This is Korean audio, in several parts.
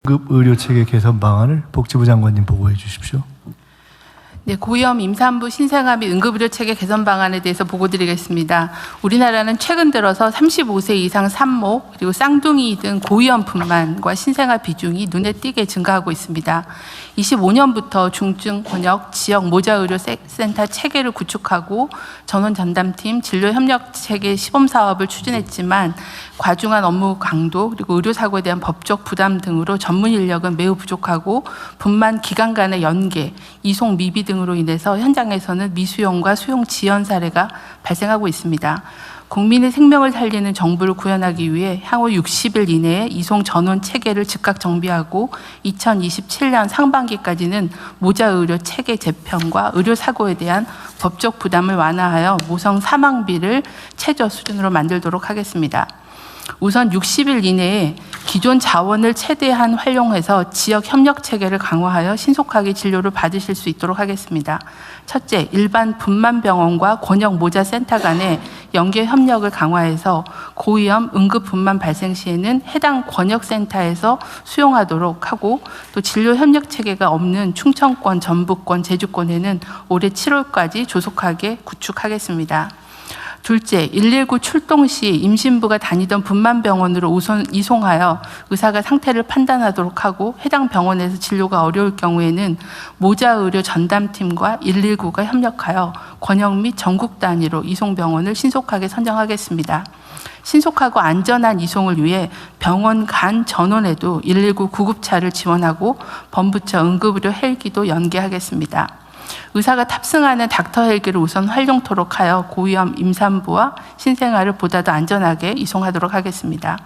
응급 의료 체계 개선 방안을 복지부 장관님 보고해 주십시오. 네, 고위험 임산부 신생아 및 응급의료 체계 개선 방안에 대해서 보고드리겠습니다. 우리나라는 최근 들어서 35세 이상 산모 그리고 쌍둥이 등 고위험 분만과 신생아 비중이 눈에 띄게 증가하고 있습니다. 25년부터 중증 권역 지역 모자의료센터 체계를 구축하고 전원 전담팀 진료 협력 체계 시범 사업을 추진했지만 과중한 업무 강도 그리고 의료 사고에 대한 법적 부담 등으로 전문 인력은 매우 부족하고 분만 기관 간의 연계, 이송 미비 등으로 인해서 현장에서는 미수용과 수용 지연 사례가 발생하고 있습니다. 국민의 생명을 살리는 정부를 구현하기 위해 향후 60일 이내에 이송 전원 체계를 즉각 정비하고 2027년 상반기까지는 모자의료 체계 재편과 의료 사고에 대한 법적 부담을 완화하여 모성 사망비를 최저 수준으로 만들도록 하겠습니다. 우선 60일 이내에 기존 자원을 최대한 활용해서 지역 협력 체계를 강화하여 신속하게 진료를 받으실 수 있도록 하겠습니다. 첫째, 일반 분만병원과 권역 모자센터 간의 연계 협력을 강화해서 고위험 응급 분만 발생 시에는 해당 권역센터에서 수용하도록 하고 또 진료 협력 체계가 없는 충청권, 전북권, 제주권에는 올해 7월까지 조속하게 구축하겠습니다. 둘째, 119 출동 시 임신부가 다니던 분만병원으로 우선 이송하여 의사가 상태를 판단하도록 하고 해당 병원에서 진료가 어려울 경우에는 모자의료 전담팀과 119가 협력하여 권역 및 전국 단위로 이송병원을 신속하게 선정하겠습니다. 신속하고 안전한 이송을 위해 병원 간 전원에도 119 구급차를 지원하고 범부처 응급의료 헬기도 연계하겠습니다. 의사가 탑승하는 닥터 헬기를 우선 활용토록 하여 고위험 임산부와 신생아를 보다 더 안전하게 이송하도록 하겠습니다.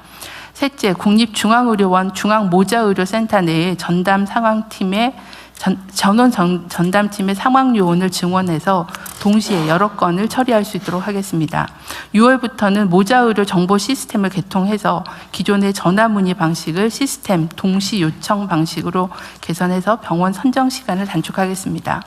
셋째, 국립중앙의료원 중앙모자의료센터 내에 전담 상황팀의 전원 전담팀의 상황 요원을 증원해서 동시에 여러 건을 처리할 수 있도록 하겠습니다. 6월부터는 모자의료 정보 시스템을 개통해서 기존의 전화 문의 방식을 시스템 동시 요청 방식으로 개선해서 병원 선정 시간을 단축하겠습니다.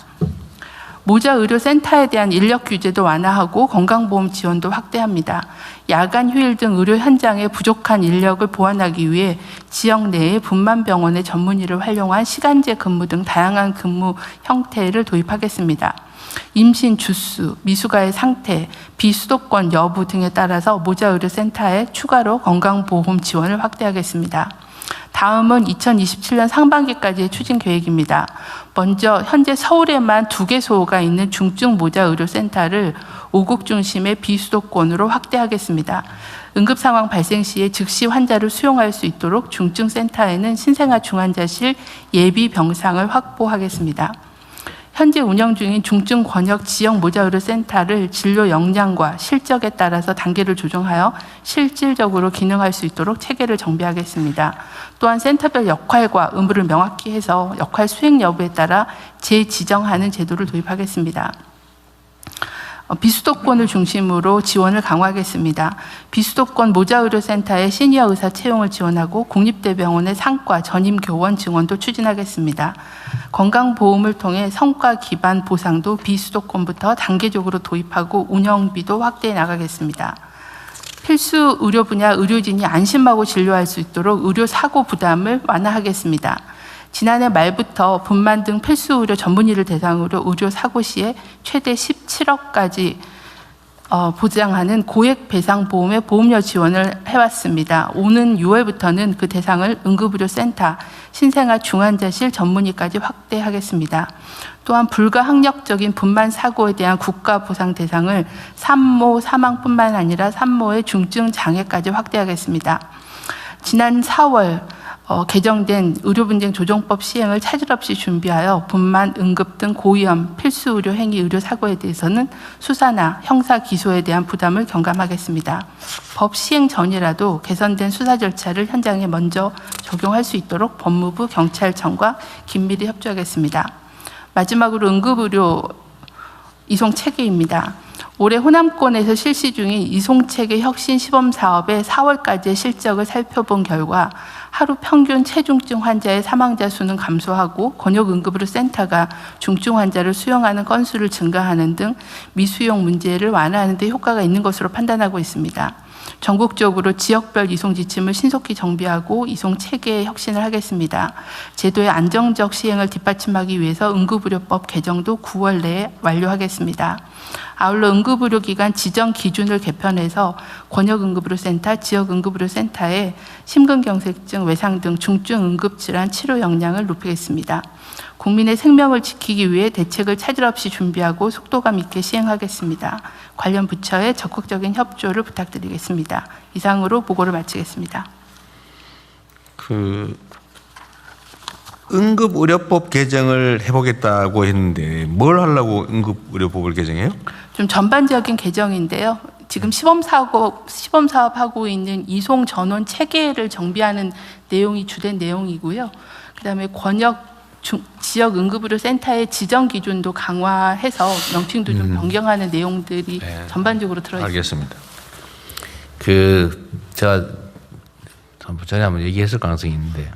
모자의료센터에 대한 인력 규제도 완화하고 건강보험 지원도 확대합니다. 야간 휴일 등 의료 현장에 부족한 인력을 보완하기 위해 지역 내에 분만병원의 전문의를 활용한 시간제 근무 등 다양한 근무 형태를 도입하겠습니다. 임신 주수, 미숙아의 상태, 비수도권 여부 등에 따라서 모자의료센터에 추가로 건강보험 지원을 확대하겠습니다. 다음은 2027년 상반기까지의 추진 계획입니다. 먼저 현재 서울에만 2개소가 있는 중증 모자의료센터를 5국 중심의 비수도권으로 확대하겠습니다. 응급 상황 발생 시에 즉시 환자를 수용할 수 있도록 중증센터에는 신생아 중환자실 예비 병상을 확보하겠습니다. 현재 운영 중인 중증 권역 지역 모자의료센터를 진료 역량과 실적에 따라서 단계를 조정하여 실질적으로 기능할 수 있도록 체계를 정비하겠습니다. 또한 센터별 역할과 의무를 명확히 해서 역할 수행 여부에 따라 재지정하는 제도를 도입하겠습니다. 비수도권을 중심으로 지원을 강화하겠습니다. 비수도권 모자의료센터의 시니어 의사 채용을 지원하고 국립대병원의 상과 전임교원 증원도 추진하겠습니다. 건강보험을 통해 성과 기반 보상도 비수도권부터 단계적으로 도입하고 운영비도 확대해 나가겠습니다. 필수 의료 분야 의료진이 안심하고 진료할 수 있도록 의료사고 부담을 완화하겠습니다. 지난해 말부터 분만 등 필수 의료 전문의를 대상으로 의료 사고 시에 최대 17억까지 보장하는 고액 배상 보험의 보험료 지원을 해왔습니다. 오는 6월부터는 그 대상을 응급의료센터, 신생아 중환자실 전문의까지 확대하겠습니다. 또한 불가항력적인 분만 사고에 대한 국가 보상 대상을 산모 사망뿐만 아니라 산모의 중증 장애까지 확대하겠습니다. 지난 4월 개정된 의료분쟁 조정법 시행을 차질 없이 준비하여 분만, 응급 등 고위험 필수 의료 행위 의료 사고에 대해서는 수사나 형사 기소에 대한 부담을 경감하겠습니다. 법 시행 전이라도 개선된 수사 절차를 현장에 먼저 적용할 수 있도록 법무부, 경찰청과 긴밀히 협조하겠습니다. 마지막으로 응급의료 이송 체계입니다. 올해 호남권에서 실시 중인 이송체계 혁신 시범 사업의 4월까지의 실적을 살펴본 결과 하루 평균 체중증 환자의 사망자 수는 감소하고 권역 응급의료 센터가 중증 환자를 수용하는 건수를 증가하는 등 미수용 문제를 완화하는 데 효과가 있는 것으로 판단하고 있습니다. 전국적으로 지역별 이송 지침을 신속히 정비하고 이송 체계 혁신을 하겠습니다. 제도의 안정적 시행을 뒷받침하기 위해서 응급의료법 개정도 9월 내에 완료하겠습니다. 아울러 응급의료기관 지정 기준을 개편해서 권역응급의료센터, 지역응급의료센터에 심근경색증, 외상 등 중증 응급질환 치료 역량을 높이겠습니다. 국민의 생명을 지키기 위해 대책을 차질 없이 준비하고 속도감 있게 시행하겠습니다. 관련 부처의 적극적인 협조를 부탁드리겠습니다. 이상으로 보고를 마치겠습니다. 응급의료법 개정을 해보겠다고 했는데 뭘 하려고 응급의료법을 개정해요? 좀 전반적인 개정인데요. 지금 시범 사업하고 있는 이송 전원 체계를 정비하는 내용이 주된 내용이고요. 그다음에 지역 응급의료센터의 지정 기준도 강화해서 명칭도 좀 변경하는 내용들이 전반적으로 들어 있습니다. 알겠습니다. 제가 전에 한번 얘기했을 가능성이 있는데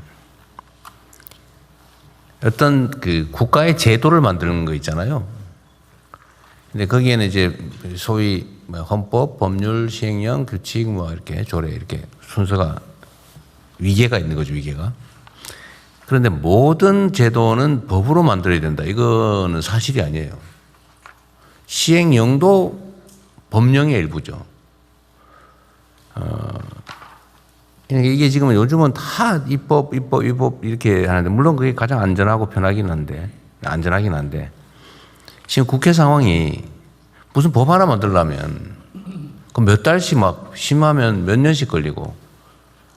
어떤 국가의 제도를 만드는 거 있잖아요. 근데 거기에는 이제 소위 헌법, 법률, 시행령, 규칙, 이렇게 조례 이렇게 순서가 위계가 있는 거죠, 위계가. 그런데 모든 제도는 법으로 만들어야 된다. 이거는 사실이 아니에요. 시행령도 법령의 일부죠. 이게 지금 요즘은 다 입법 이렇게 하는데, 물론 그게 가장 안전하고 편하긴 한데, 지금 국회 상황이 무슨 법 하나 만들려면 그 몇 달씩 막 심하면 몇 년씩 걸리고,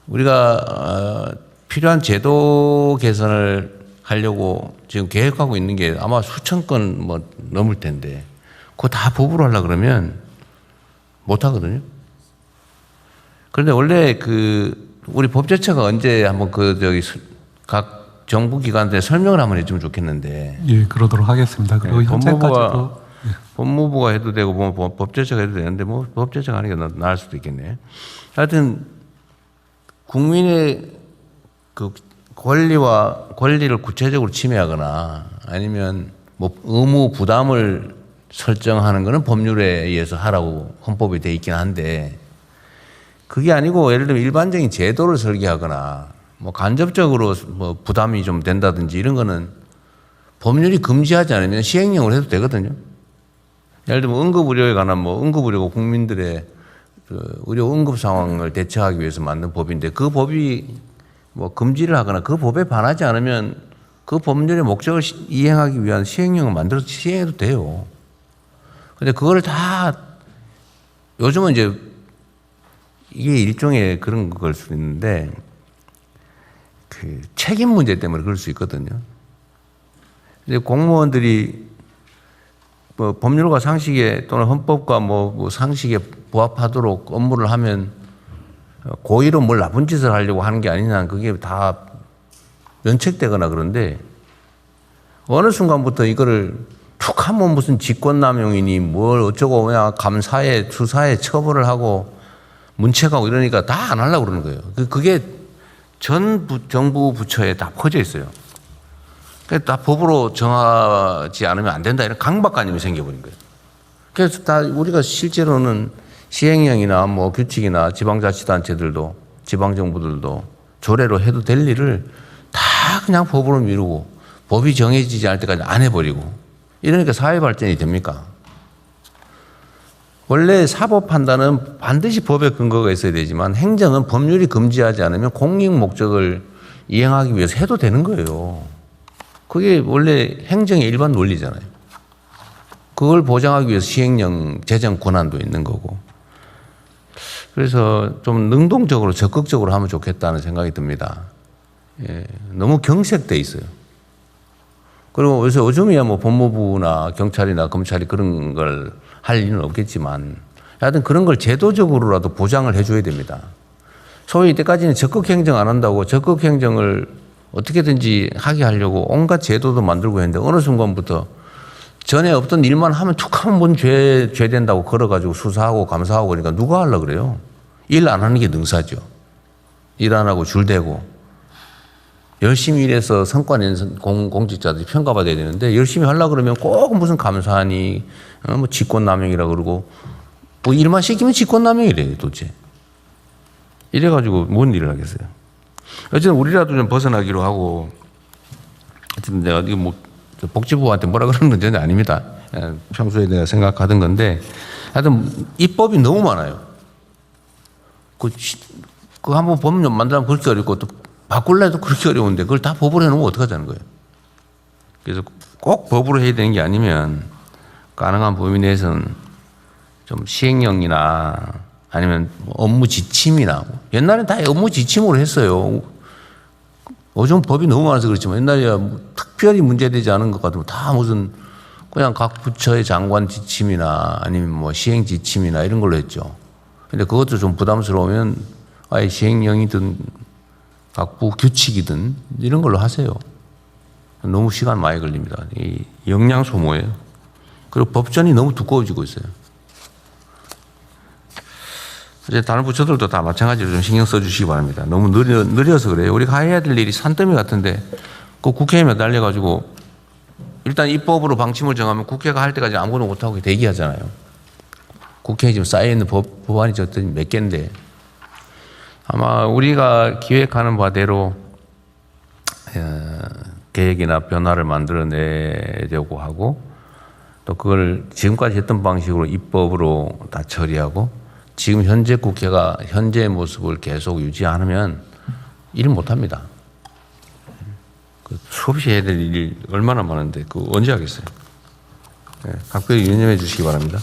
우리가 필요한 제도 개선을 하려고 지금 계획하고 있는 게 아마 수천 건 넘을 텐데, 그거 다 법으로 하려고 그러면 못 하거든요. 그런데 원래 우리 법제처가 언제 한번 각 정부 기관들에 설명을 한번 해주면 좋겠는데. 예, 그러도록 하겠습니다. 그리고 현재까지도 법무부가 해도 되고 법제처가 해도 되는데 법제처가 하는 게 나을 수도 있겠네. 하여튼 국민의 권리를 구체적으로 침해하거나 아니면 의무 부담을 설정하는 것은 법률에 의해서 하라고 헌법에 돼 있긴 한데, 그게 아니고 예를 들면 일반적인 제도를 설계하거나 간접적으로 부담이 좀 된다든지 이런 거는 법률이 금지하지 않으면 시행령으로 해도 되거든요. 예를 들면 응급의료에 관한 응급의료가 국민들의 의료 응급 상황을 대처하기 위해서 만든 법인데, 그 법이 금지를 하거나 그 법에 반하지 않으면 그 법률의 목적을 이행하기 위한 시행령을 만들어서 시행해도 돼요. 근데 그걸 다 요즘은 이제 이게 일종의 그런 걸 수 있는데, 책임 문제 때문에 그럴 수 있거든요. 이제 공무원들이 법률과 상식에 또는 헌법과 상식에 부합하도록 업무를 하면 고의로 뭘 나쁜 짓을 하려고 하는 게 아니냐, 그게 다 면책되거나 그런데, 어느 순간부터 이거를 툭 하면 무슨 직권남용이니 뭘 어쩌고 그냥 감사에 수사에 처벌을 하고 문책하고 이러니까 다 안 하려고 그러는 거예요. 그게 전 정부 부처에 다 퍼져 있어요. 다 법으로 정하지 않으면 안 된다, 이런 강박관념이 생겨버린 거예요. 그래서 다 우리가 실제로는 시행령이나 규칙이나 지방자치단체들도 지방정부들도 조례로 해도 될 일을 다 그냥 법으로 미루고 법이 정해지지 않을 때까지 안 해버리고, 이러니까 사회 발전이 됩니까? 원래 사법 판단은 반드시 법에 근거가 있어야 되지만, 행정은 법률이 금지하지 않으면 공익 목적을 이행하기 위해서 해도 되는 거예요. 그게 원래 행정의 일반 논리잖아요. 그걸 보장하기 위해서 시행령 제정 권한도 있는 거고. 그래서 좀 능동적으로 적극적으로 하면 좋겠다는 생각이 듭니다. 예, 너무 경색돼 있어요. 그리고 요즘이야 법무부나 경찰이나 검찰이 그런 걸 할 일은 없겠지만, 하여튼 그런 걸 제도적으로라도 보장을 해줘야 됩니다. 소위 이때까지는 적극 행정 안 한다고 적극 행정을 어떻게든지 하게 하려고 온갖 제도도 만들고 했는데, 어느 순간부터 전에 없던 일만 하면 툭 하면 뭔 죄 된다고 걸어가지고 수사하고 감사하고 그러니까 누가 하려고 그래요? 일 안 하는 게 능사죠. 일 안 하고 줄 대고. 열심히 일해서 성과 낸 공직자들이 평가받아야 되는데, 열심히 하려고 그러면 꼭 무슨 감사하니 직권남용이라 그러고, 일만 시키면 직권남용이래요 도대체. 이래가지고 뭔 일을 하겠어요. 어쨌든 우리라도 좀 벗어나기로 하고, 하여튼 내가 이거 뭐 복지부한테 뭐라 그러는 건 전혀 아닙니다. 평소에 내가 생각하던 건데, 하여튼 입법이 너무 많아요. 그 한번 법률 만들면 그렇게 어렵고 또 바꿀래 해도 그렇게 어려운데 그걸 다 법으로 해놓으면 어떡하자는 거예요. 그래서 꼭 법으로 해야 되는 게 아니면 가능한 범위 내에서는 좀 시행령이나 아니면 업무 지침이나, 옛날엔 다 업무 지침으로 했어요. 요즘 법이 너무 많아서 그렇지만 옛날에 특별히 문제되지 않은 것 같으면 다 무슨 그냥 각 부처의 장관 지침이나 아니면 뭐 시행 지침이나 이런 걸로 했죠. 근데 그것도 좀 부담스러우면 아예 시행령이든 각 부 규칙이든 이런 걸로 하세요. 너무 시간 많이 걸립니다. 이 역량 소모예요. 그리고 법전이 너무 두꺼워지고 있어요. 이제 다른 부처들도 다 마찬가지로 좀 신경 써주시기 바랍니다. 너무 느려서 그래요. 우리가 해야 될 일이 산더미 같은데 그 국회에 매달려가지고 일단 입법으로 방침을 정하면 국회가 할 때까지 아무것도 못하고 대기하잖아요. 국회에 지금 쌓여있는 법안이 몇 개인데 아마 우리가 기획하는 바대로 계획이나 변화를 만들어내려고 하고 또 그걸 지금까지 했던 방식으로 입법으로 다 처리하고 지금 현재 국회가 현재의 모습을 계속 유지 안 하면 일 못합니다. 수없이 해야 될 일이 얼마나 많은데 그거 언제 하겠어요. 각별히 유념해 주시기 바랍니다.